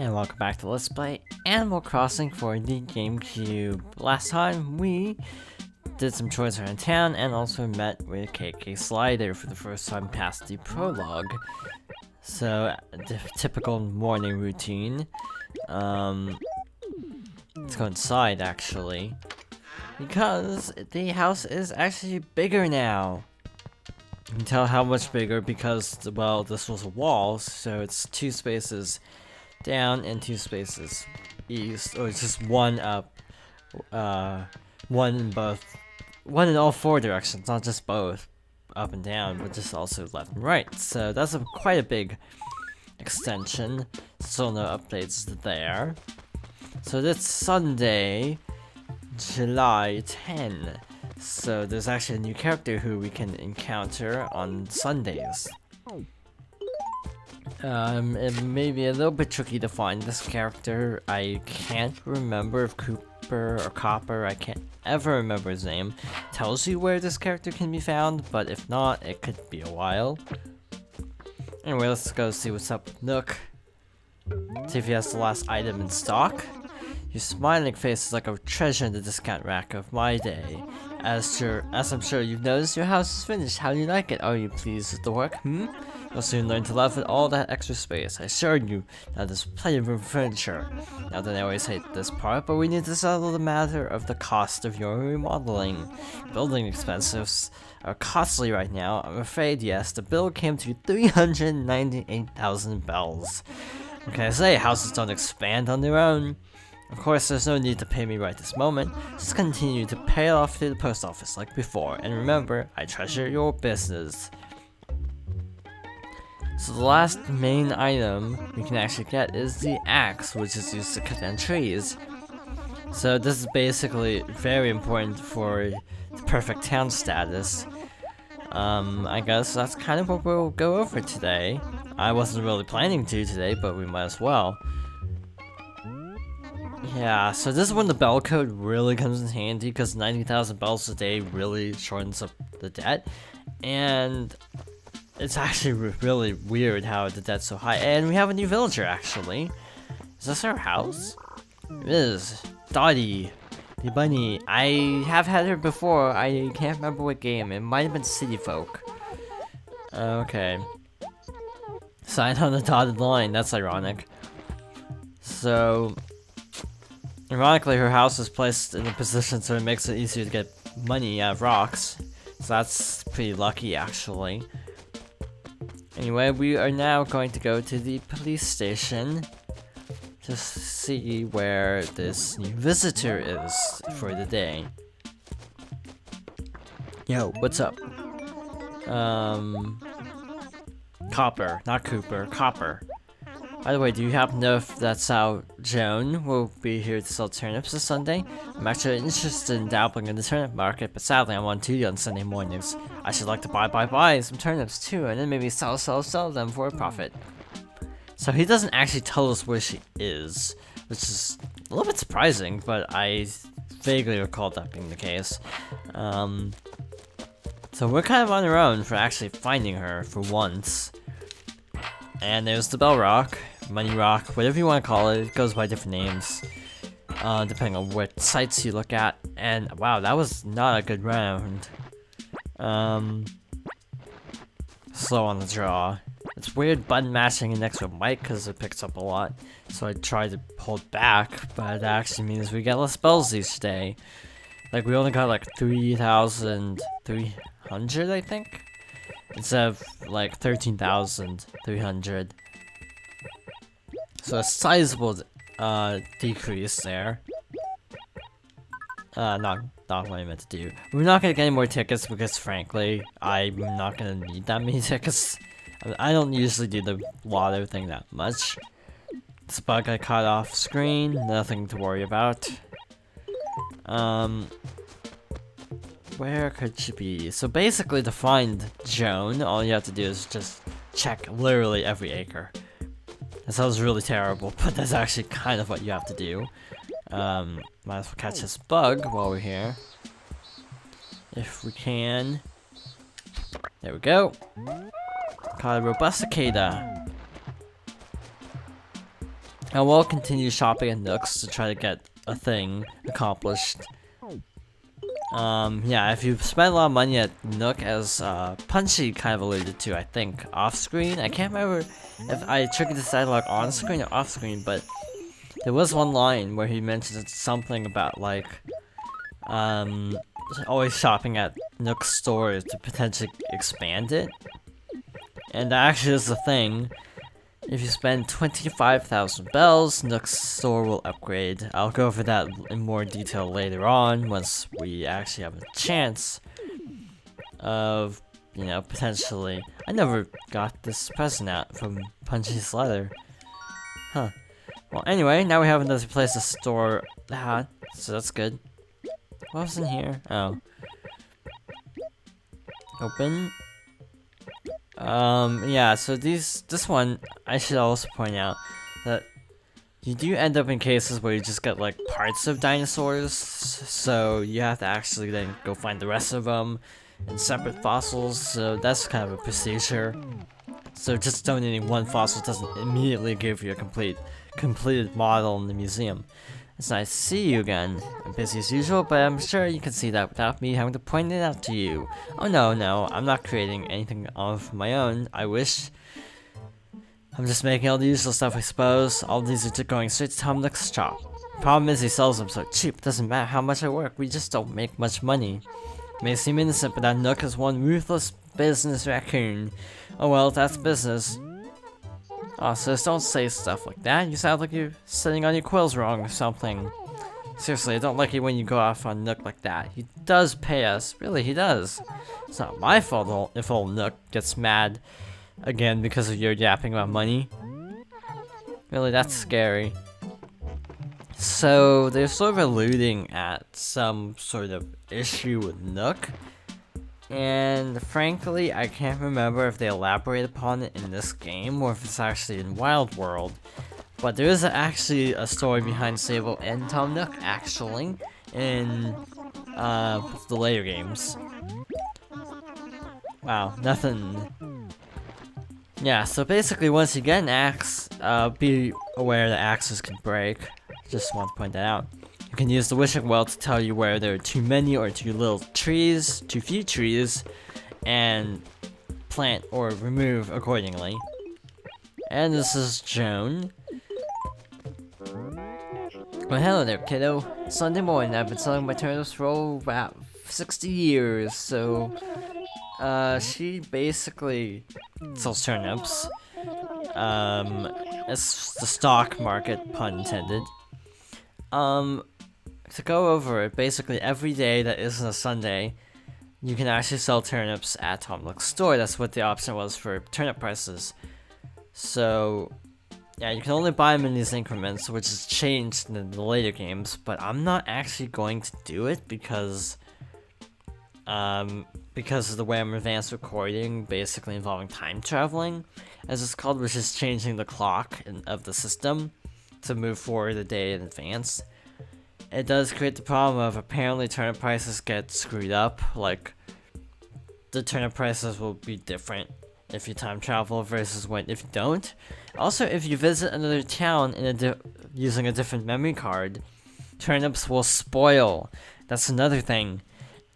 And welcome back to Let's Play Animal Crossing for the GameCube. Last time we did some chores around town and also met with KK Slider for the first time past the prologue. So, the typical morning routine. Let's go inside actually. Because the house is actually bigger now. You can tell how much bigger because, well, this was a wall, so it's 2 spaces down and 2 spaces east, or it's just one up, one in all 4 directions, not just both up and down, but just also left and right. So that's quite a big extension. Still no updates there. So this Sunday, July 10. So there's actually a new character who we can encounter on Sundays. It may be a little bit tricky to find this character. I can't remember if Cooper or Copper, I can't ever remember his name, tells you where this character can be found, but if not, it could be a while. Anyway, let's go see what's up with Nook. See if he has the last item in stock. Your smiling face is like a treasure in the discount rack of my day. As I'm sure you've noticed, your house is finished. How do you like it? Are you pleased with the work? You'll soon learn to love it, all that extra space. I assured you. Now there's plenty of room for furniture. Now then, I always hate this part, but we need to settle the matter of the cost of your remodeling. Building expenses are costly right now. I'm afraid, yes. The bill came to 398,000 bells. What can I say? Houses don't expand on their own. Of course, there's no need to pay me right this moment. Just continue to pay it off to the post office like before. And remember, I treasure your business. So the last main item we can actually get is the axe, which is used to cut down trees. So this is basically very important for the perfect town status. I guess that's kind of what we'll go over today. I wasn't really planning to today, but we might as well. Yeah, so this is when the bell code really comes in handy, because 90,000 bells a day really shortens up the debt. And it's actually really weird how the debt's so high. And we have a new villager, actually. Is this our house? It is. Dottie, the bunny. I have had her before. I can't remember what game. It might have been City Folk. Okay. Sign on the dotted line. That's ironic. So, ironically, her house is placed in a position so it makes it easier to get money out of rocks. So that's pretty lucky, actually. Anyway, we are now going to go to the police station to see where this new visitor is for the day. Yo, what's up? Copper, not Cooper, Copper. By the way, do you happen to know if that Sow Joan will be here to sell turnips this Sunday? I'm actually interested in dabbling in the turnip market, but sadly I'm on duty on Sunday mornings. I should like to buy some turnips too, and then maybe sell them for a profit. So he doesn't actually tell us where she is, which is a little bit surprising, but I vaguely recall that being the case. So we're kind of on our own for actually finding her for once. And there's the Bell Rock, Money Rock, whatever you want to call it. It goes by different names, depending on what sites you look at. And wow, that was not a good round. Slow on the draw. It's weird button mashing next to a mic because it picks up a lot. So I tried to hold back, but that actually means we get less bells each day. Like we only got like 3,300, I think, instead of like 13,300. So a sizable decrease there. Not what I meant to do. We're not gonna get any more tickets because frankly, I'm not gonna need that many tickets. I don't usually do the lotto thing that much. This bug I caught off screen, nothing to worry about. Where could she be? So basically to find Joan, all you have to do is just check literally every acre. That sounds really terrible, but that's actually kind of what you have to do. Might as well catch this bug while we're here. If we can. There we go. Caught a robust cicada. I will continue shopping at Nook's to try to get a thing accomplished. Yeah, if you spend a lot of money at Nook, as Punchy kind of alluded to, I think, off-screen. I can't remember if I triggered this dialogue on-screen or off-screen, but there was one line where he mentioned something about, like, always shopping at Nook's store to potentially expand it. And that actually is the thing. If you spend 25,000 bells, Nook's store will upgrade. I'll go over that in more detail later on, once we actually have a chance of, you know, potentially... I never got this present out from Punchy's letter. Huh. Well, anyway, now we have another place to store that, so that's good. What was in here? Oh. Open. Yeah, so this one, I should also point out that you do end up in cases where you just get, like, parts of dinosaurs, so you have to actually then go find the rest of them in separate fossils, so that's kind of a procedure. So just donating one fossil doesn't immediately give you a completed model in the museum. It's nice to see you again. I'm busy as usual, but I'm sure you can see that without me having to point it out to you. Oh no, I'm not creating anything of my own. I wish. I'm just making all the usual stuff, I suppose. All these are going straight to Tom Nook's shop. Problem is he sells them so cheap, it doesn't matter how much I work, we just don't make much money. It may seem innocent, but that Nook is one ruthless business raccoon. Oh well, that's business. Oh, sis, don't say stuff like that. You sound like you're sitting on your quills wrong or something. Seriously, I don't like it when you go off on Nook like that. He does pay us. Really, he does. It's not my fault if old Nook gets mad again because of your yapping about money. Really, that's scary. So, they're sort of alluding at some sort of issue with Nook. And frankly, I can't remember if they elaborate upon it in this game or if it's actually in Wild World. But there is actually a story behind Sable and Tom Nook, actually, in the later games. Wow, nothing. Yeah, so basically once you get an axe, be aware that axes can break. Just want to point that out. You can use the wishing well to tell you where there are too many or too little trees, too few trees, and plant or remove accordingly. And this is Joan. Well, hello there, kiddo. It's Sunday morning. I've been selling my turnips for about 60 years, so she basically sells turnips. It's the stock market, pun intended. To go over it, basically every day that isn't a Sunday, you can actually sell turnips at Tom Nook's store. That's what the option was for turnip prices. So, yeah, you can only buy them in these increments, which has changed in the later games, but I'm not actually going to do it because of the way I'm advanced recording, basically involving time traveling, as it's called, which is changing the clock of the system to move forward a day in advance. It does create the problem of apparently turnip prices get screwed up, like the turnip prices will be different if you time travel versus if you don't. Also, if you visit another town using a different memory card, turnips will spoil. That's another thing.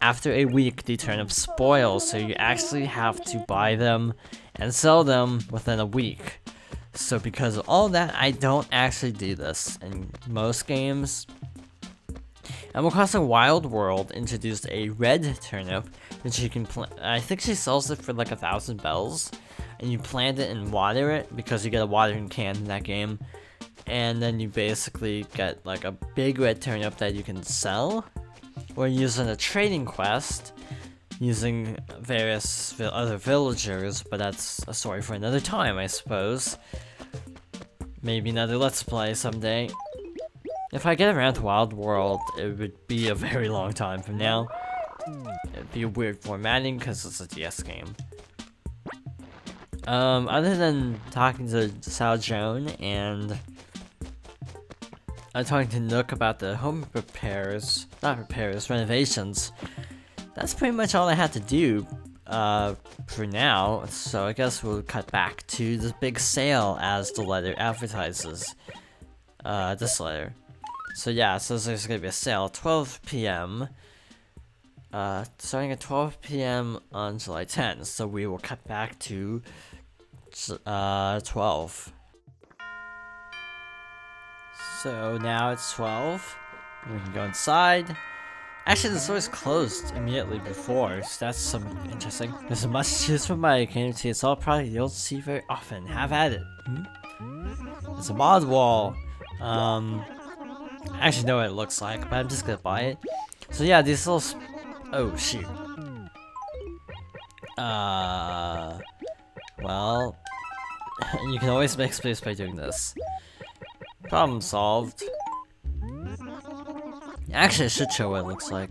After a week, the turnips spoil, so you actually have to buy them and sell them within a week. So because of all that, I don't actually do this in most games. Animal Crossing Wild World introduced a red turnip, which you can plant. I think she sells it for like 1,000 bells, and you plant it and water it because you get a watering can in that game, and then you basically get like a big red turnip that you can sell, or use in a trading quest using various other villagers. But that's a story for another time, I suppose. Maybe another Let's Play someday. If I get around to Wild World, it would be a very long time from now. It'd be a weird formatting because it's a DS game. Other than talking to Sow Joan and talking to Nook about the home renovations, that's pretty much all I had to do for now. So I guess we'll cut back to the big sale as the letter advertises. this letter. So yeah, so there's gonna be a sale at 12 p.m. Starting at 12 p.m. on July 10th. So we will cut back to 12. So now it's 12. We can go inside. Actually, the store is closed immediately before, so that's something interesting. There's a much to choose from my community. It's all product you don't see very often. Have at it. It's a mod wall. I actually know what it looks like, but I'm just gonna buy it. So yeah, these little. Oh shoot. Well, you can always make space by doing this. Problem solved. Actually, I should show what it looks like.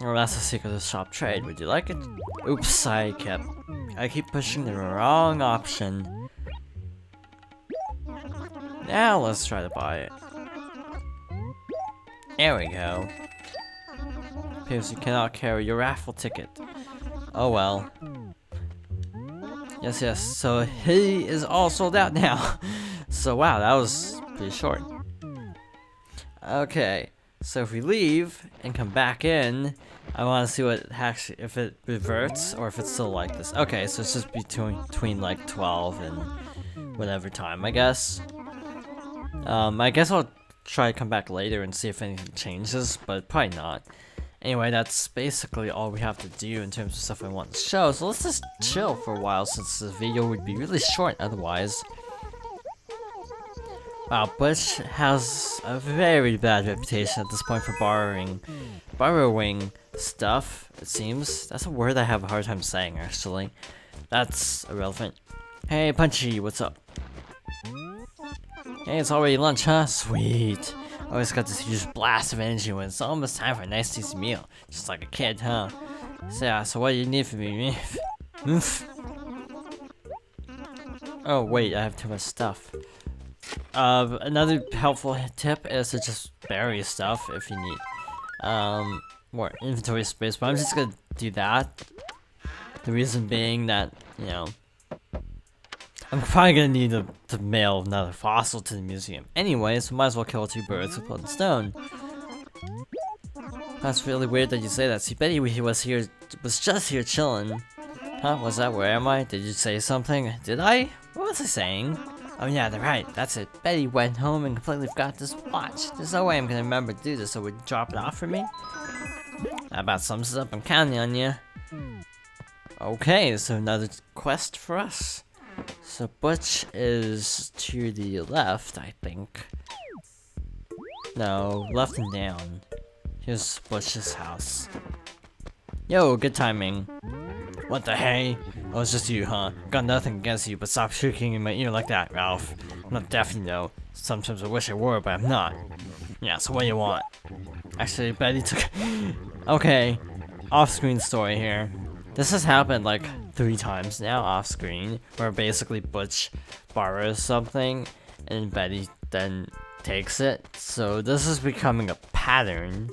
Oh, that's the secret of the shop trade. Would you like it? Oops, I keep pushing the wrong option. Now let's try to buy it. There we go. Appears you cannot carry your raffle ticket. Oh well. Yes, so he is all sold out now. So wow, that was pretty short. Okay, so if we leave and come back in, I want to see what actually, if it reverts or if it's still like this. Okay, so it's just between like 12 and whatever time, I guess. I guess I'll try to come back later and see if anything changes, but probably not. Anyway, that's basically all we have to do in terms of stuff I want to show, so let's just chill for a while since the video would be really short otherwise. Wow, Butch has a very bad reputation at this point for borrowing stuff, it seems. That's a word I have a hard time saying, actually. That's irrelevant. Hey, Punchy, what's up? Hey, it's already lunch, huh? Sweet. Always got this huge blast of energy when it's almost time for a nice tasty meal. Just like a kid, huh? So yeah, so what do you need from me? Oh wait, I have too much stuff. Another helpful tip is to just bury stuff if you need more inventory space, but I'm just gonna do that. The reason being that, you know, I'm probably gonna need to mail another fossil to the museum anyway, so might as well kill 2 birds with 1 stone. That's really weird that you say that. See, Betty was just here chilling. Huh? Was that, where am I? Did you say something? Did I? What was I saying? Oh yeah, they're right. That's it. Betty went home and completely forgot this watch. There's no way I'm gonna remember to do this, so would you drop it off for me? That about sums it up. I'm counting on you. Okay, so another quest for us. So Butch is to the left, I think. No, left and down. Here's Butch's house. Yo, good timing. What the hey? Oh, it's just you, huh? Got nothing against you, but stop shrieking in my ear like that, Ralph. I'm not deaf, you know. Sometimes I wish I were, but I'm not. Yeah, so what do you want? Actually, Betty took... Okay, off-screen story here. This has happened like 3 times now off-screen, where basically Butch borrows something, and Betty then takes it. So this is becoming a pattern.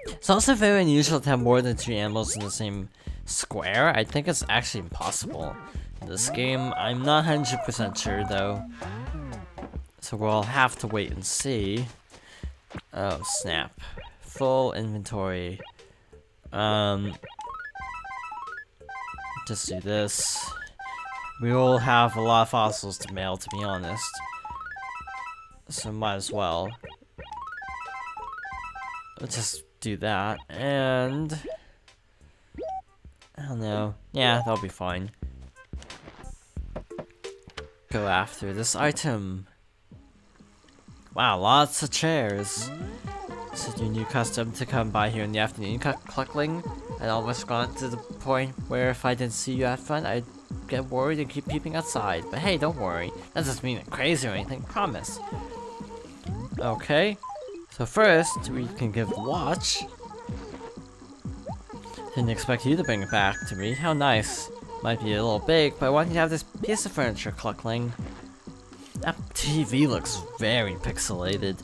It's also very unusual to have more than 2 animals in the same square. I think it's actually impossible in this game. I'm not 100% sure though. So we'll have to wait and see. Oh snap. Full inventory. Just do this. We will have a lot of fossils to mail, to be honest. So might as well. Let's just do that, and... I don't know. Yeah, that'll be fine. Go after this item. Wow, lots of chairs. Is it your new custom to come by here in the afternoon, Cluckling? I'd almost gone to the point where if I didn't see you out front, I'd get worried and keep peeping outside. But hey, don't worry. That doesn't mean I'm crazy or anything, promise. Okay. So first, we can give the watch. Didn't expect you to bring it back to me. How nice. Might be a little big, but I want you to have this piece of furniture, Cluckling. That TV looks very pixelated.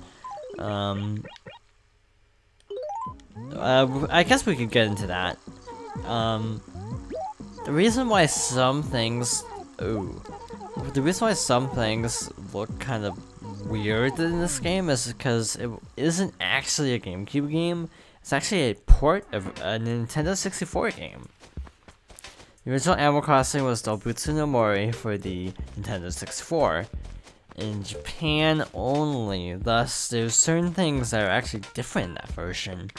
I guess we could get into that. The reason why some things... Ooh. The reason why some things look kind of weird in this game is because it isn't actually a GameCube game. It's actually a port of a Nintendo 64 game. The original Animal Crossing was Dobutsu no Mori for the Nintendo 64. In Japan only, thus there's certain things that are actually different in that version.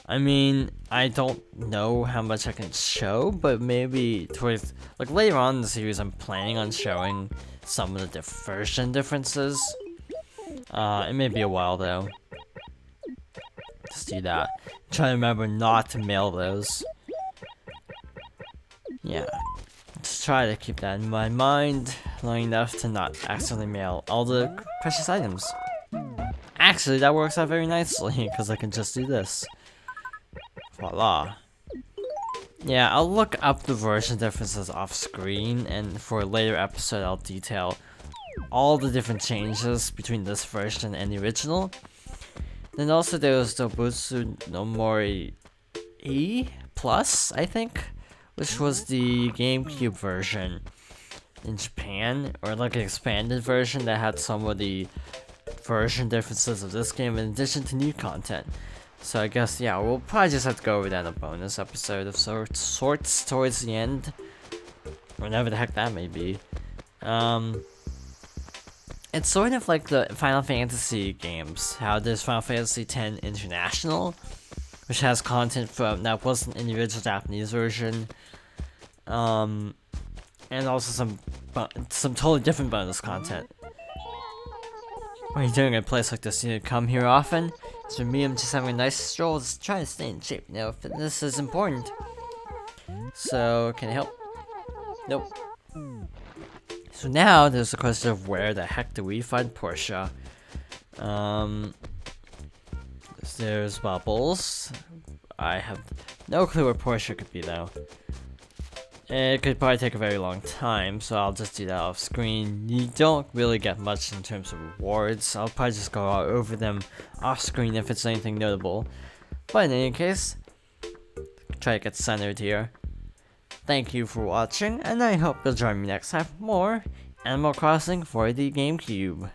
I mean, I don't know how much I can show, but maybe towards, like, later on in the series I'm planning on showing some of the version differences. It may be a while though. Just do that. Try to remember not to mail those. Yeah. Just try to keep that in my mind long enough to not accidentally mail all the precious items. Actually, that works out very nicely, because I can just do this. Voila. Yeah, I'll look up the version differences off screen, and for a later episode I'll detail all the different changes between this version and the original. Then also there was Dobutsu no Mori E Plus, I think, which was the GameCube version in Japan, or like an expanded version that had some of the version differences of this game in addition to new content. So I guess, yeah, we'll probably just have to go over that in a bonus episode of sorts towards the end. Whenever the heck that may be. It's sort of like the Final Fantasy games. How there's Final Fantasy X International, which has content from that wasn't in the original Japanese version. And also some totally different bonus content. What are you doing in a place like this? You need to come here often? So me, I'm just having a nice stroll, just trying to stay in shape. You know, fitness is important. So, can I help? Nope. So now, there's the question of where the heck do we find Portia? There's Bubbles. I have no clue where Portia could be though. It could probably take a very long time, so I'll just do that off screen. You don't really get much in terms of rewards. I'll probably just go over them off screen if it's anything notable. But in any case, try to get centered here. Thank you for watching, and I hope you'll join me next time for more Animal Crossing for the GameCube.